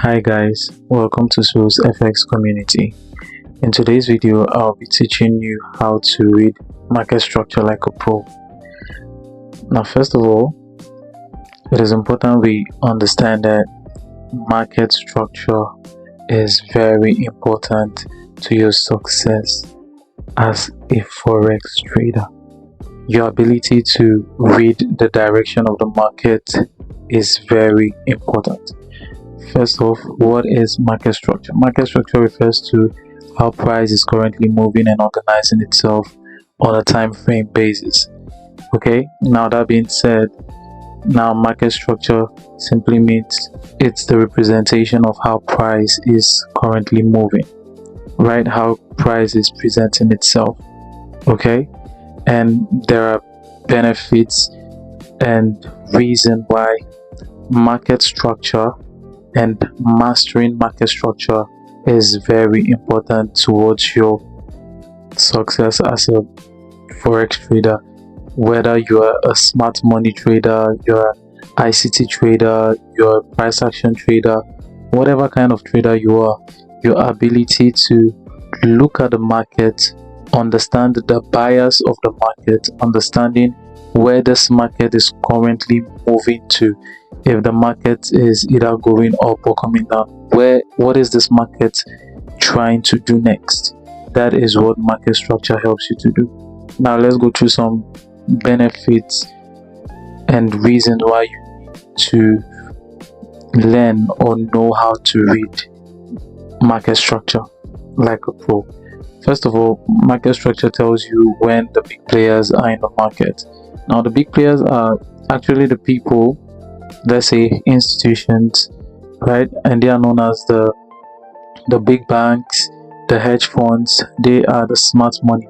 Hi guys, welcome to Soul's FX community. In today's video, I'll be teaching you how to read market structure like a pro. Now, first of all, it is important we understand that market structure is very important to your success as a forex trader. Your ability to read the direction of the market is very important. First off, what is market structure? Market structure refers to how price is currently moving and organizing itself on a time frame basis. Okay, now that being said, now market structure simply means it's the representation of how price is currently moving, right? How price is presenting itself. Okay, and there are benefits and reason why market structure and mastering market structure is very important towards your success as a forex trader. Whether you are a smart money trader, you're an ICT trader, you're a price action trader, whatever kind of trader you are, your ability to look at the market, understand the bias of the market, understanding where this market is currently moving to, if the market is either going up or coming down, what is this market trying to do next? That is what market structure helps you to do. Now let's go through some benefits and reasons why you need to learn or know how to read market structure like a pro. First of all, market structure tells you when the big players are in the market. Now the big players are actually the people, let's say institutions, right? And they are known as the big banks, the hedge funds. They are the smart money.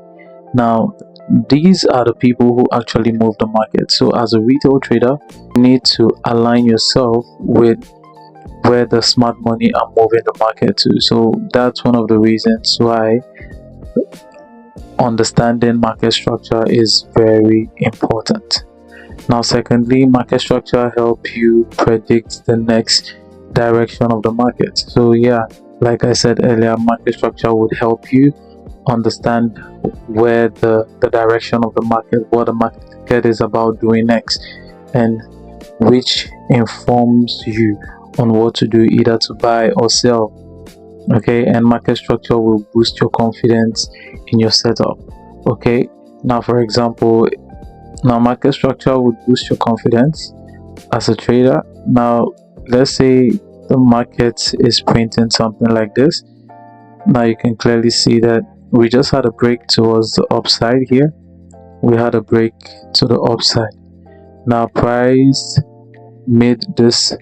Now these are the people who actually move the market. So as a retail trader, you need to align yourself with where the smart money are moving the market to. So that's one of the reasons why understanding market structure is very important. Now secondly, market structure help you predict the next direction of the market. So yeah, like I said earlier, market structure would help you understand where the direction of the market, what the market is about doing next, and which informs you on what to do, either to buy or sell. Okay, and market structure will boost your confidence in your setup. Okay, now for example, now market structure would boost your confidence as a trader. Now let's say the market is printing something like this. Now you can clearly see that we just had a break towards the upside here. We had a break to the upside. Now price made this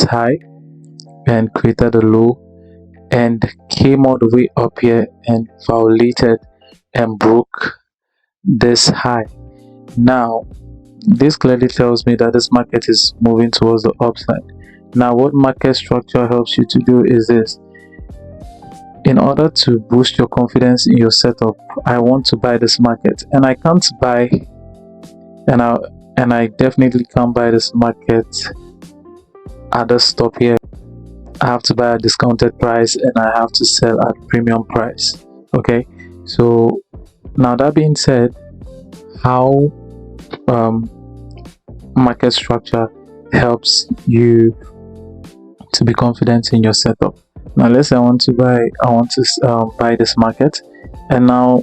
high and created a low and came all the way up here and violated and broke this high. Now this clearly tells me that this market is moving towards the upside. Now what market structure helps you to do is this. In order to boost your confidence in your setup, I want to buy this market and I can't buy, and I definitely can't buy this market at the stop here. I have to buy a discounted price and I have to sell at premium price. Okay, so now that being said, how market structure helps you to be confident in your setup. Now let's say I want to buy this market, and now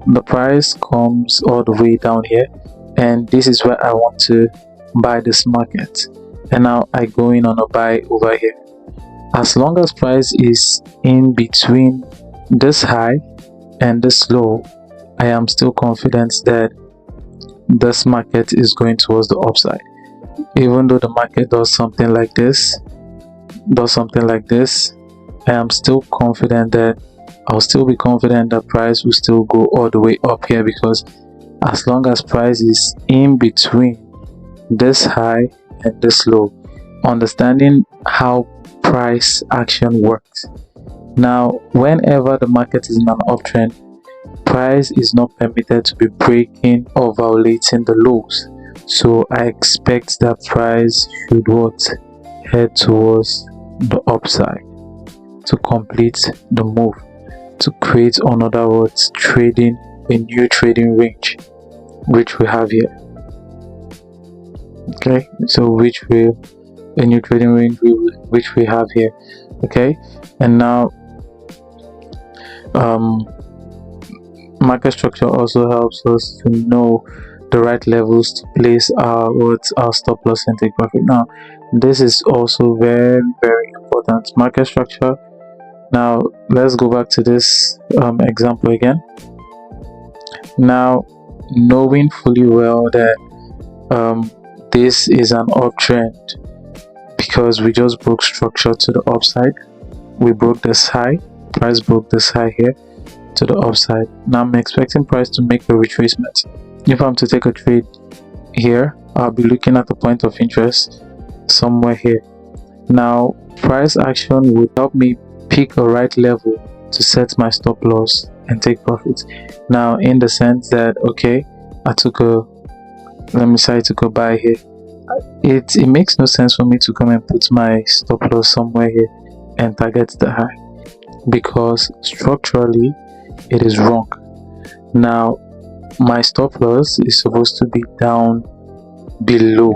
the price comes all the way down here, and this is where I want to buy this market, and now I go in on a buy over here. As long as price is in between this high and this low, I am still confident that this market is going towards the upside. Even though the market does something like this, I am still confident that I'll still be confident that price will still go all the way up here, because as long as price is in between this high and this low, understanding how price action works. Now whenever the market is in an uptrend, price is not permitted to be breaking or violating the lows. So I expect that price should head towards the upside to complete the move, to create, in other words, trading a new trading range, which we have here. Okay, so which will a new trading range which we have here. Okay, and now market structure also helps us to know the right levels to place our stop loss and take profit. Now this is also very important. Market structure. Now let's go back to this example again. Now, knowing fully well that this is an uptrend because we just broke structure to the upside. We broke this high, price broke this high here to the upside. Now I'm expecting price to make a retracement. If I'm to take a trade here, I'll be looking at the point of interest somewhere here. Now price action would help me pick a right level to set my stop loss and take profits. Now in the sense that, okay, I took a buy here. It makes no sense for me to come and put my stop loss somewhere here and target the high, because structurally it is wrong. Now my stop loss is supposed to be down below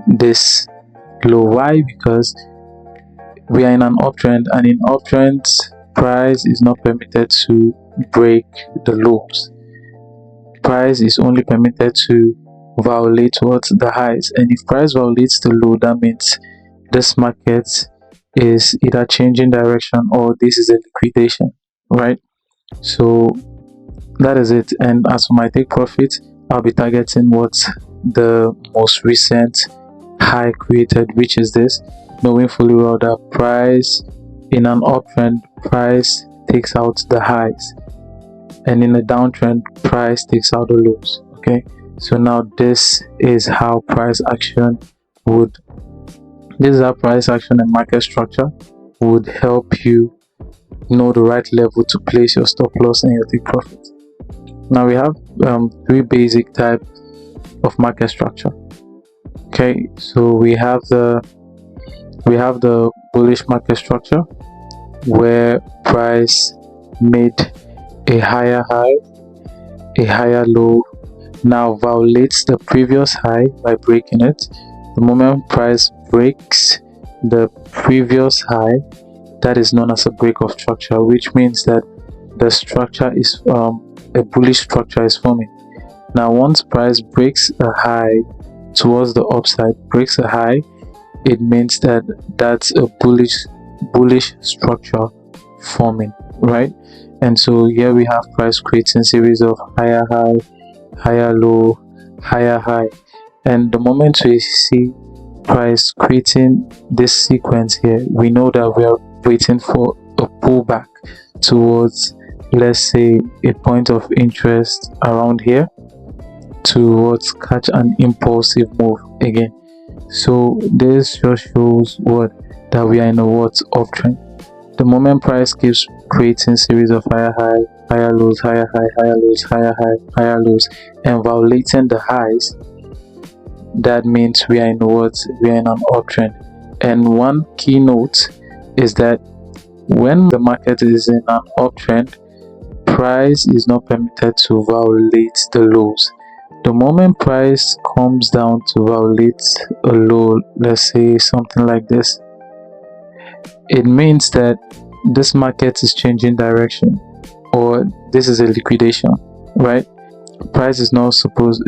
this low. Why? Because we are in an uptrend, and in uptrends price is not permitted to break the lows. Price is only permitted to violate towards the highs, and if price violates the low, that means this market is either changing direction or this is a liquidation, right? So that is it. And as for my take profit, I'll be targeting what's the most recent high created, which is this, knowing fully well that price in an uptrend, price takes out the highs, and in a downtrend, price takes out the lows. Okay, so now this is how price action and market structure would help you know the right level to place your stop loss and your take profit. Now we have three basic types of market structure. Okay, so we have the bullish market structure, where price made a higher high, a higher low, now violates the previous high by breaking it. The moment price breaks the previous high, that is known as a break of structure, which means that the structure is a bullish structure is forming. Now once price breaks a high towards the upside, breaks a high, it means that that's a bullish structure forming, right? And so here we have price creating series of higher high, higher low, higher high, and the moment we see price creating this sequence here, we know that we are waiting for a pullback towards, let's say, a point of interest around here, towards catch an impulsive move again. So this just shows that we are in a uptrend. The moment price keeps creating series of higher high, higher lows, higher high, higher lows, higher high, higher lows, and violating the highs, that means we are in an uptrend. And one key note is that when the market is in an uptrend, price is not permitted to violate the lows. The moment price comes down to violate a low, let's say something like this, it means that this market is changing direction, or this is a liquidation, right? Price is not supposed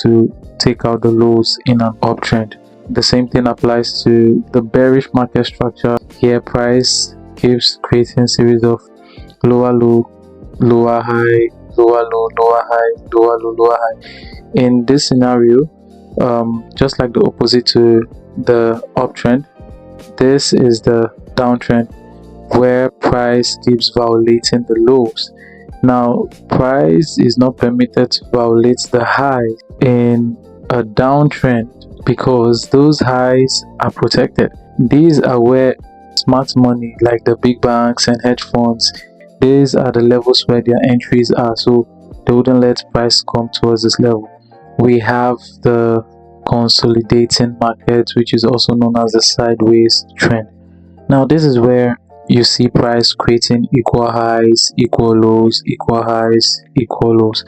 to take out the lows in an uptrend. The same thing applies to the bearish market structure. Here price keeps creating series of lower low, lower high, lower low, lower high, lower low, lower high. In this scenario, just like the opposite to the uptrend, this is the downtrend, where price keeps violating the lows. Now price is not permitted to violate the high in a downtrend because those highs are protected. These are where smart money like the big banks and hedge funds, these are the levels where their entries are, so they wouldn't let price come towards this level. We have the consolidating market, which is also known as the sideways trend. Now this is where you see price creating equal highs, equal lows, equal highs, equal lows.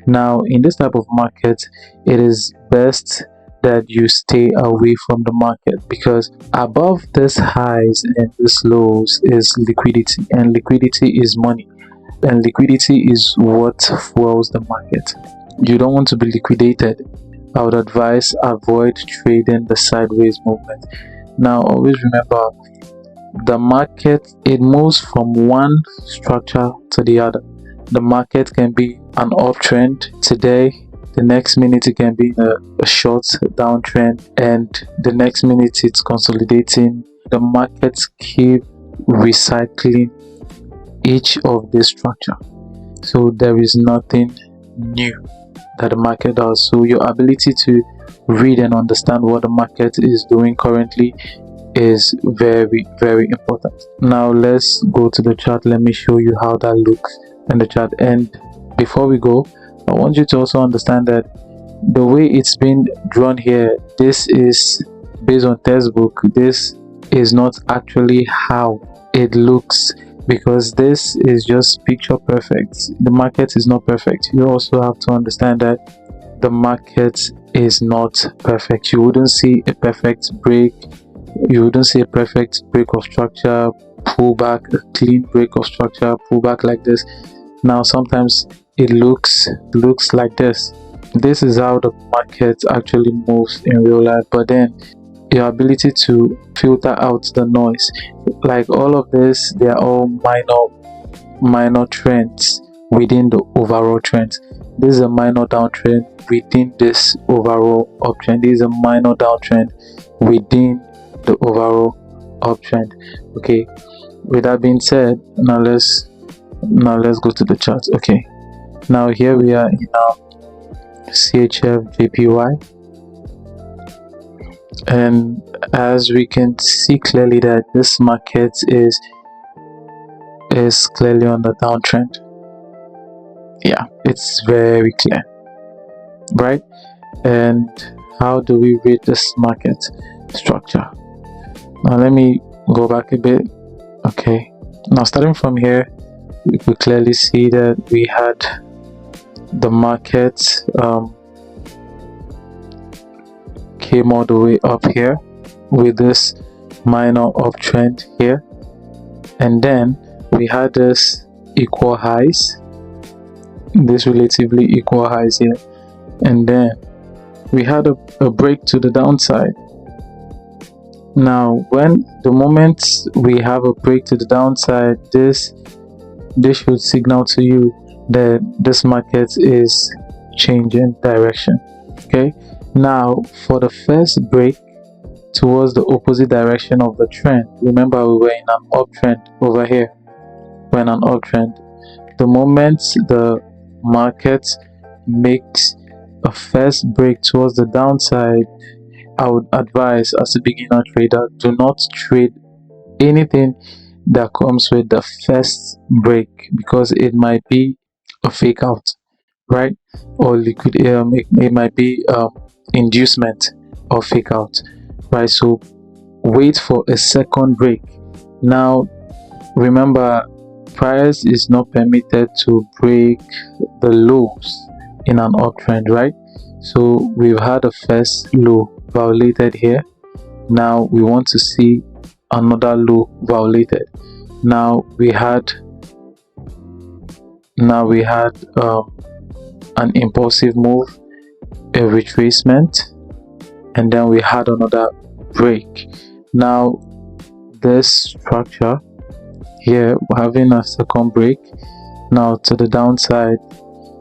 Now in this type of market, it is best that you stay away from the market, because above this highs and this lows is liquidity, and liquidity is money, and liquidity is what fuels the market. You don't want to be liquidated. I would advise avoid trading the sideways movement. Now always remember, the market, it moves from one structure to the other. The market can be an uptrend today, the next minute it can be a short downtrend, and the next minute it's consolidating. The markets keep recycling each of this structure, so there is nothing new that the market does. So your ability to read and understand what the market is doing currently is very, very important. Now let's go to the chart. Let me show you how that looks in the chart. And before we go, I want you to also understand that the way it's been drawn here, this is based on textbook. This is not actually how it looks, because this is just picture perfect. The market is not perfect. You also have to understand that the market is not perfect. You wouldn't see a perfect break, you wouldn't see a perfect break of structure, pullback, a clean break of structure, pullback like this. Now sometimes it looks like this. This is how the market actually moves in real life. But then your ability to filter out the noise, like all of this, they are all minor trends within the overall trend. This is a minor downtrend within this overall uptrend. This is a minor downtrend within the overall uptrend. Okay, with that being said, now let's go to the chart. Okay, now here we are in our CHF JPY, and as we can see clearly that this market is clearly on the downtrend. Yeah, it's very clear, right? And how do we read this market structure? Now let me go back a bit. Okay, now starting from here, we could clearly see that we had the market came all the way up here with this minor uptrend here, and then we had this equal highs, this relatively equal highs here, and then we had a break to the downside. Now when the moment we have a break to the downside, this should signal to you that this market is changing direction. Okay, now for the first break towards the opposite direction of the trend, remember we were in an uptrend over here. We're in an uptrend. The moment the market makes a first break towards the downside, I would advise, as a beginner trader, do not trade anything that comes with the first break, because it might be a fake out, right? Or liquid, it might be inducement or fake out, right? So wait for a second break. Now remember, price is not permitted to break the lows in an uptrend, right? So we've had a first low violated here. Now we want to see another low violated. Now we had an impulsive move, a retracement, and then we had another break. Now this structure here, we're having a second break now to the downside,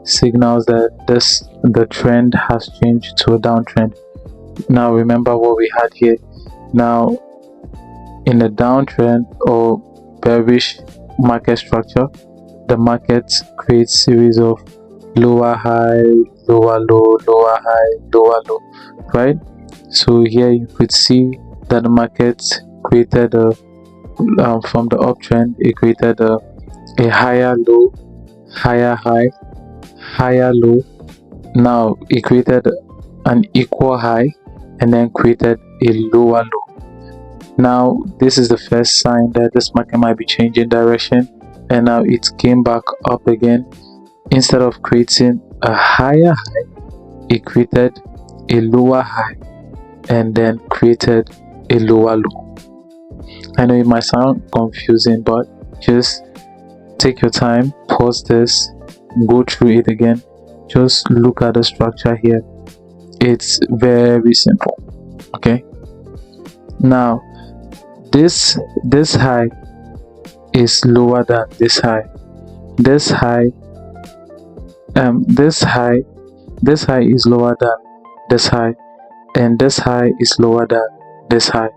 signals that the trend has changed to a downtrend. Now remember what we had here. Now in a downtrend or bearish market structure, the market creates series of lower high, lower low, lower high, lower low, right? So here you could see that the market created a from the uptrend, it created a higher low, higher high, higher low. Now it created an equal high and then created a lower low. Now this is the first sign that this market might be changing direction, and now it came back up again. Instead of creating a higher high, it created a lower high and then created a lower low. I know it might sound confusing, but just take your time, pause this, go through it again. Just look at the structure here. It's very simple. Okay, now this high is lower than this high. This high this high is lower than this high, and this high is lower than this high,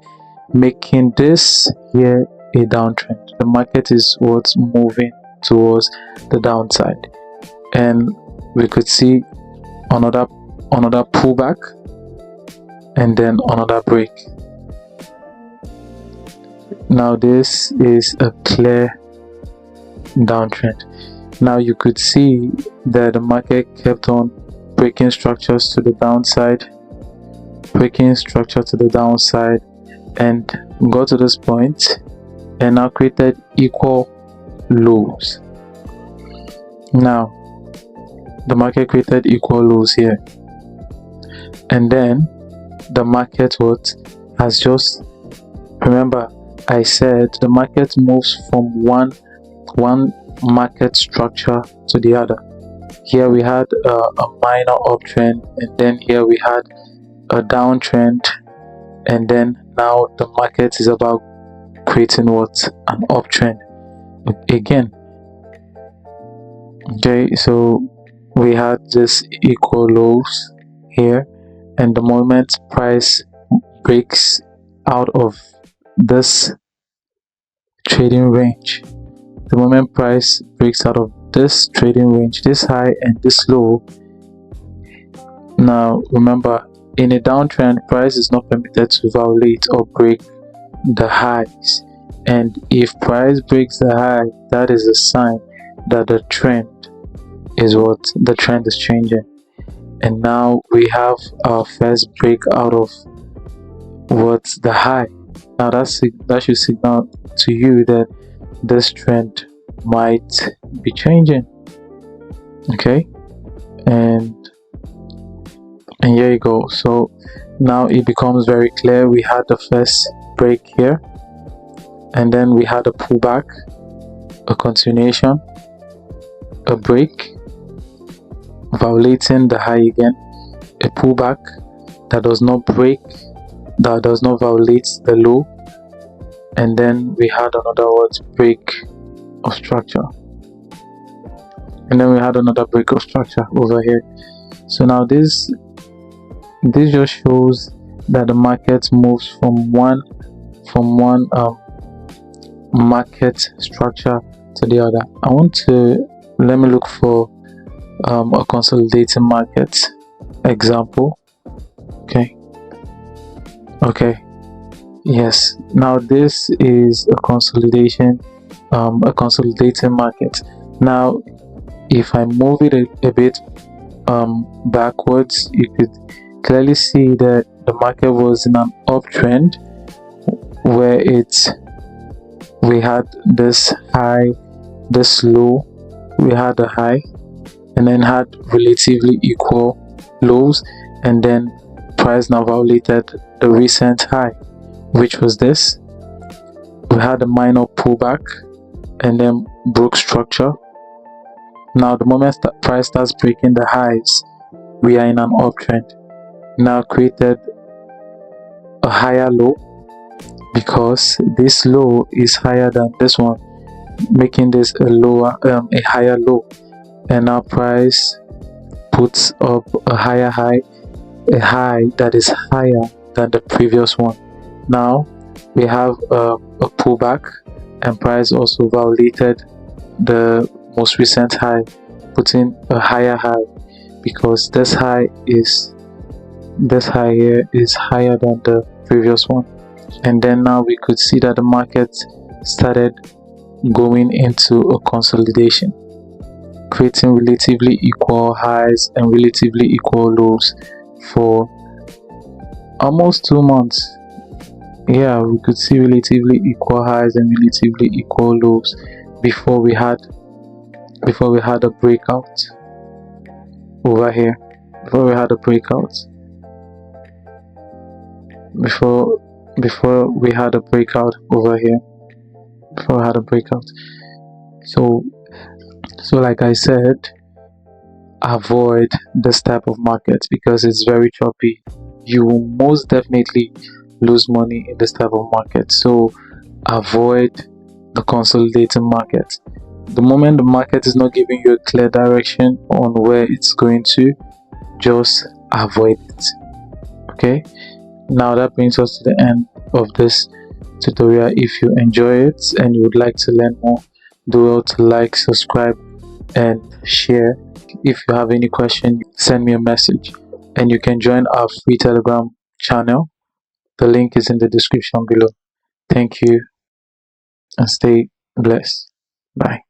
making this here a downtrend. The market is what's moving towards the downside, and we could see another pullback and then another break. Now this is a clear downtrend. Now you could see that the market kept on breaking structures to the downside, and got to this point and now created equal lows. Now the market created equal lows here, and then the market has just, remember I said the market moves from one market structure to the other. Here we had a minor uptrend, and then here we had a downtrend, and then now the market is about creating an uptrend again. Okay, so we had this equal lows here, and the moment price breaks out of this trading range, this high and this low. Now remember, in a downtrend, price is not permitted to violate or break the highs, and if price breaks the high, that is a sign that the trend is changing. And now we have our first break out of the high. Now that should signal to you that this trend might be changing. Okay, and here you go. So now it becomes very clear. We had the first break here, and then we had a pullback, a continuation, a break, violating the high again, a pullback that does not break, that does not violate the low, and then we had another break of structure, and then we had another break of structure over here. So now this just shows that the market moves from one market structure to the other. Let me look for a consolidating market example. Okay, yes, now this is a consolidating market. Now if I move it a bit backwards, you could clearly see that the market was in an uptrend where we had this high, this low, we had a high, and then had relatively equal lows, and then price now violated the recent high, which was this. We had a minor pullback and then broke structure. Now the moment that price starts breaking the highs, we are in an uptrend. Now created a higher low, because this low is higher than this one, making this a higher low, and now price puts up a higher high, a high that is higher than the previous one. Now we have a pullback, and price also violated the most recent high, putting a higher high, because this high here is higher than the previous one. And then now we could see that the market started going into a consolidation, creating relatively equal highs and relatively equal lows for almost 2 months. yeah, we could see relatively equal highs and relatively equal lows before we had a breakout over here. Before we had a breakout. Before we had a breakout over here. Before we had a breakout. So like I said, avoid this type of market because it's very choppy. You will most definitely lose money in this type of market. So avoid the consolidating market. The moment the market is not giving you a clear direction on where it's going to, just avoid it. Okay, now that brings us to the end of this tutorial. If you enjoy it and you would like to learn more, do well to like, subscribe and share. If you have any question, send me a message, and you can join our free Telegram channel. The link is in the description below. Thank you and stay blessed. Bye.